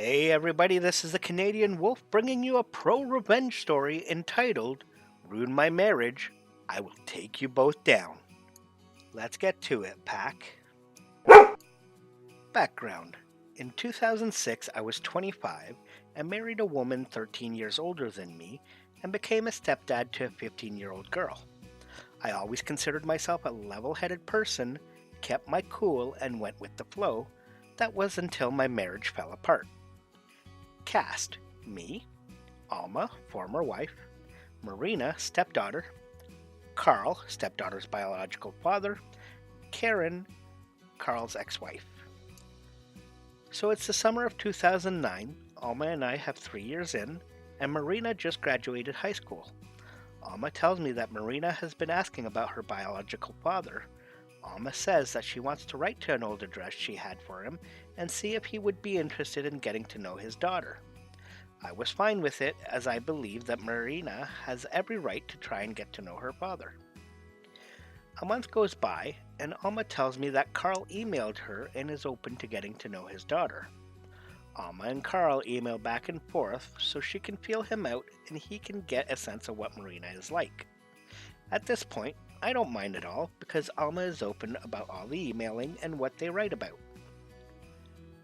Hey everybody, this is the Canadian Wolf bringing you a pro-revenge story entitled Ruin My Marriage, I Will Take You Both Down. Let's get to it, Pack. Background. In 2006, I was 25 and married a woman 13 years older than me and became a stepdad to a 15-year-old girl. I always considered myself a level-headed person, kept my cool, and went with the flow. That was until my marriage fell apart. Cast: me, Alma, former wife, Marina, stepdaughter, Carl, stepdaughter's biological father, Karen, Carl's ex-wife. So it's the summer of 2009, Alma and I have 3 years in, and Marina just graduated high school. Alma tells me that Marina has been asking about her biological father. Alma says that she wants to write to an old address she had for him and see if he would be interested in getting to know his daughter. I was fine with it, as I believe that Marina has every right to try and get to know her father. A month goes by, and Alma tells me that Carl emailed her and is open to getting to know his daughter. Alma and Carl email back and forth so she can feel him out and he can get a sense of what Marina is like. At this point, I don't mind at all because Alma is open about all the emailing and what they write about.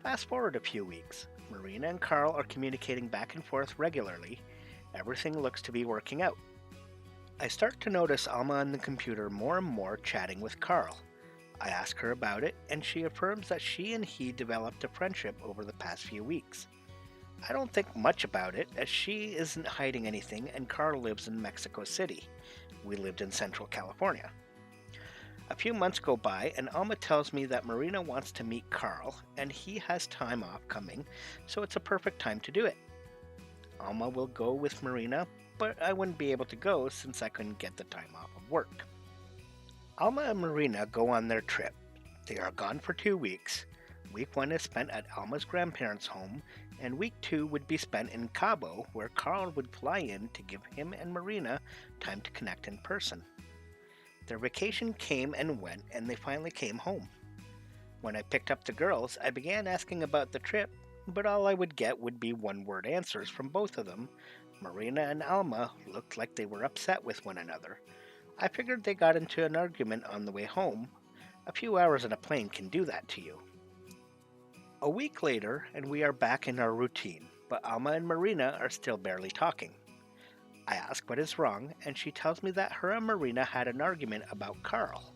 Fast forward a few weeks. Marina and Carl are communicating back and forth regularly. Everything looks to be working out. I start to notice Alma on the computer more and more chatting with Carl. I ask her about it, and she affirms that she and he developed a friendship over the past few weeks. I don't think much about it, as she isn't hiding anything and Carl lives in Mexico City. We lived in Central California. A few months go by, and Alma tells me that Marina wants to meet Carl, and he has time off coming, so it's a perfect time to do it. Alma will go with Marina, but I wouldn't be able to go since I couldn't get the time off of work. Alma and Marina go on their trip. They are gone for 2 weeks. Week 1 is spent at Alma's grandparents' home, and week 2 would be spent in Cabo, where Carl would fly in to give him and Marina time to connect in person. Their vacation came and went, and they finally came home. When I picked up the girls, I began asking about the trip, but all I would get would be one-word answers from both of them. Marina and Alma looked like they were upset with one another. I figured they got into an argument on the way home. A few hours on a plane can do that to you. A week later, and we are back in our routine, but Alma and Marina are still barely talking. I ask what is wrong, and she tells me that her and Marina had an argument about Carl.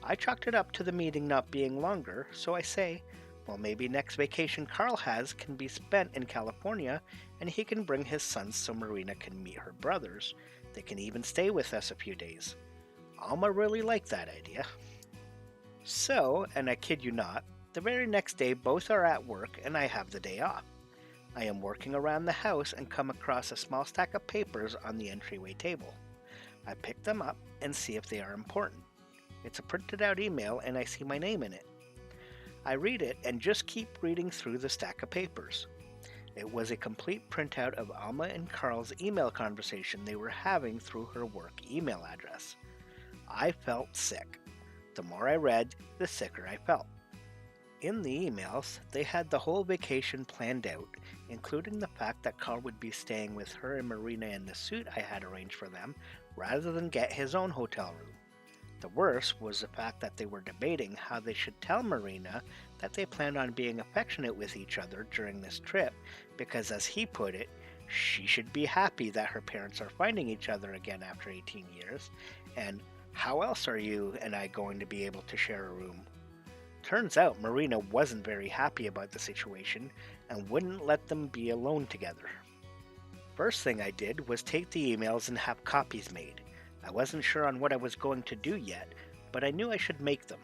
I chalked it up to the meeting not being longer, so I say, well, maybe next vacation Carl has can be spent in California, and he can bring his sons so Marina can meet her brothers. They can even stay with us a few days. Alma really liked that idea. So, and I kid you not, the very next day both are at work and I have the day off. I am working around the house and come across a small stack of papers on the entryway table. I pick them up and see if they are important. It's a printed out email and I see my name in it. I read it and just keep reading through the stack of papers. It was a complete printout of Alma and Carl's email conversation they were having through her work email address. I felt sick. The more I read, the sicker I felt. In the emails, they had the whole vacation planned out, including the fact that Carl would be staying with her and Marina in the suite I had arranged for them, rather than get his own hotel room. The worst was the fact that they were debating how they should tell Marina that they planned on being affectionate with each other during this trip, because as he put it, she should be happy that her parents are finding each other again after 18 years, and how else are you and I going to be able to share a room? Turns out Marina wasn't very happy about the situation and wouldn't let them be alone together. First thing I did was take the emails and have copies made. I wasn't sure on what I was going to do yet, but I knew I should make them.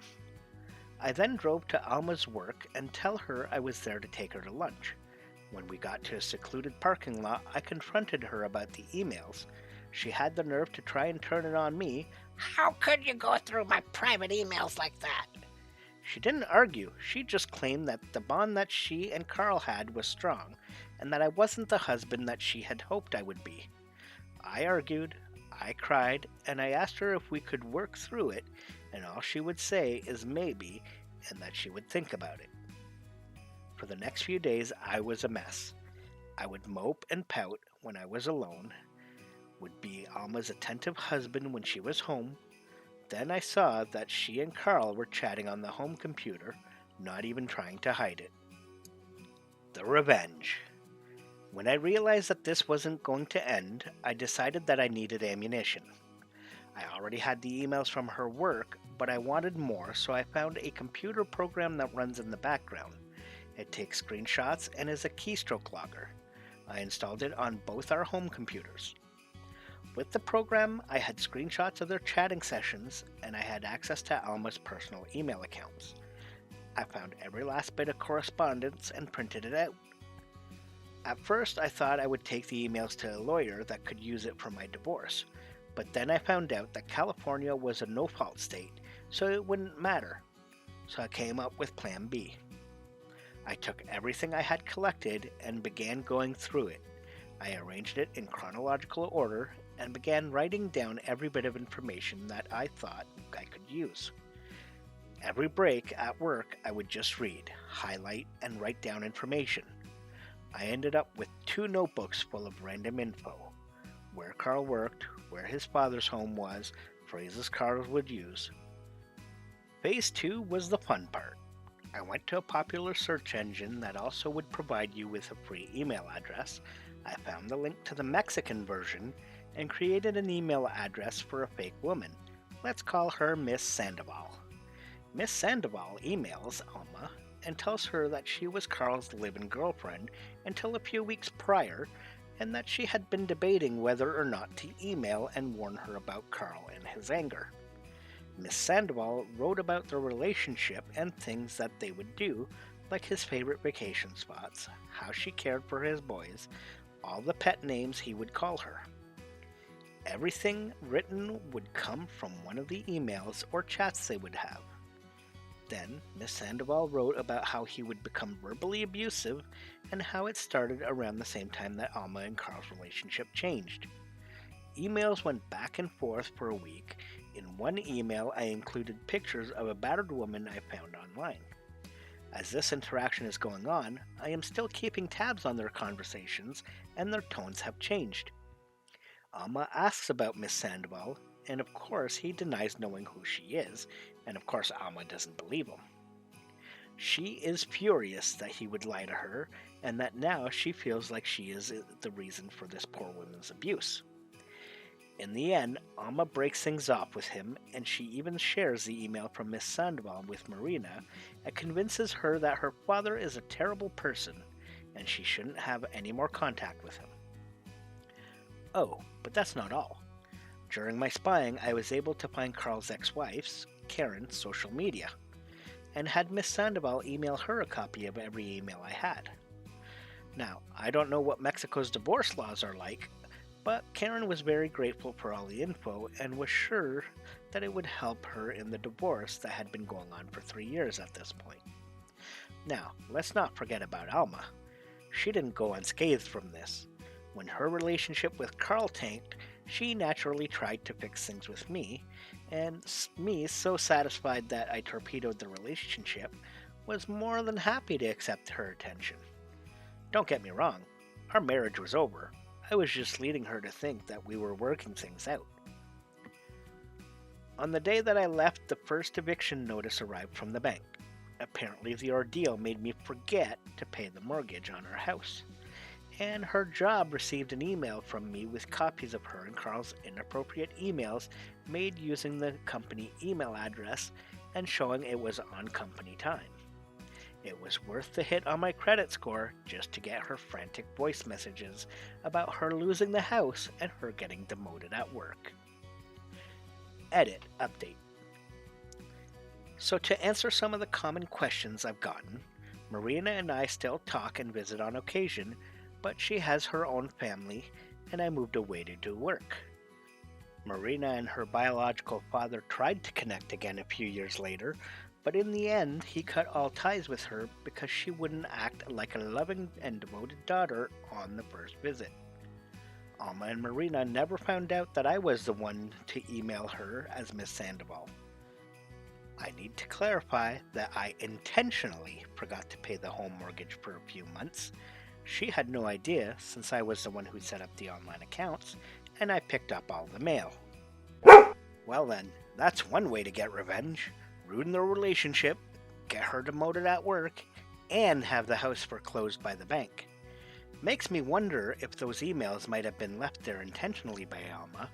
I then drove to Alma's work and tell her I was there to take her to lunch. When we got to a secluded parking lot, I confronted her about the emails. She had the nerve to try and turn it on me. How could you go through my private emails like that? She didn't argue, she just claimed that the bond that she and Carl had was strong, and that I wasn't the husband that she had hoped I would be. I argued, I cried, and I asked her if we could work through it, and all she would say is maybe, and that she would think about it. For the next few days, I was a mess. I would mope and pout when I was alone, would be Alma's attentive husband when she was home. Then I saw that she and Carl were chatting on the home computer, not even trying to hide it. The revenge. When I realized that this wasn't going to end, I decided that I needed ammunition. I already had the emails from her work, but I wanted more, so I found a computer program that runs in the background. It takes screenshots and is a keystroke logger. I installed it on both our home computers. With the program, I had screenshots of their chatting sessions, and I had access to Alma's personal email accounts. I found every last bit of correspondence and printed it out. At first, I thought I would take the emails to a lawyer that could use it for my divorce, but then I found out that California was a no-fault state, so it wouldn't matter. So I came up with Plan B. I took everything I had collected and began going through it. I arranged it in chronological order and began writing down every bit of information that I thought I could use. Every break at work, I would just read, highlight, and write down information. I ended up with 2 notebooks full of random info. Where Carl worked, where his father's home was, phrases Carl would use. Phase 2 was the fun part. I went to a popular search engine that also would provide you with a free email address. I found the link to the Mexican version and created an email address for a fake woman. Let's call her Miss Sandoval. Miss Sandoval emails Alma and tells her that she was Carl's live-in girlfriend until a few weeks prior, and that she had been debating whether or not to email and warn her about Carl and his anger. Miss Sandoval wrote about their relationship and things that they would do, like his favorite vacation spots, how she cared for his boys, all the pet names he would call her. Everything written would come from one of the emails or chats they would have. Then, Miss Sandoval wrote about how he would become verbally abusive and how it started around the same time that Alma and Carl's relationship changed. Emails went back and forth for a week. In one email, I included pictures of a battered woman I found online. As this interaction is going on, I am still keeping tabs on their conversations, and their tones have changed. Alma asks about Miss Sandoval, and of course he denies knowing who she is, and of course Alma doesn't believe him. She is furious that he would lie to her, and that now she feels like she is the reason for this poor woman's abuse. In the end, Alma breaks things off with him, and she even shares the email from Miss Sandoval with Marina and convinces her that her father is a terrible person, and she shouldn't have any more contact with him. Oh, but that's not all. During my spying, I was able to find Carl's ex-wife's, Karen's, social media, and had Miss Sandoval email her a copy of every email I had. Now, I don't know what Mexico's divorce laws are like, but Karen was very grateful for all the info and was sure that it would help her in the divorce that had been going on for 3 years at this point. Now, let's not forget about Alma. She didn't go unscathed from this. When her relationship with Carl tanked, she naturally tried to fix things with me, and me, so satisfied that I torpedoed the relationship, was more than happy to accept her attention. Don't get me wrong, our marriage was over. I was just leading her to think that we were working things out. On the day that I left, the first eviction notice arrived from the bank. Apparently the ordeal made me forget to pay the mortgage on our house, and her job received an email from me with copies of her and Carl's inappropriate emails made using the company email address and showing it was on company time. It was worth the hit on my credit score just to get her frantic voice messages about her losing the house and her getting demoted at work. Edit update. So to answer some of the common questions I've gotten, Marina and I still talk and visit on occasion, but she has her own family and I moved away to do work. Marina and her biological father tried to connect again a few years later, but in the end he cut all ties with her because she wouldn't act like a loving and devoted daughter on the first visit. Alma and Marina never found out that I was the one to email her as Miss Sandoval. I need to clarify that I intentionally forgot to pay the home mortgage for a few months. She had no idea since I was the one who set up the online accounts and I picked up all the mail. Well, then, that's one way to get revenge: ruin the relationship, get her demoted at work, and have the house foreclosed by the bank. Makes me wonder if those emails might have been left there intentionally by Alma,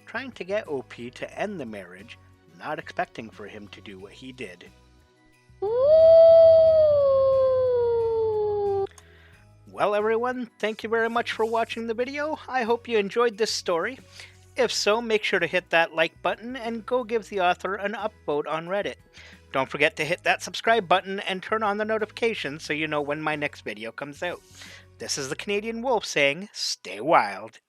trying to get OP to end the marriage, not expecting for him to do what he did. Well, everyone, thank you very much for watching the video. I hope you enjoyed this story. If so, make sure to hit that like button and go give the author an upvote on Reddit. Don't forget to hit that subscribe button and turn on the notifications so you know when my next video comes out. This is the Canadian Wolf saying, stay wild.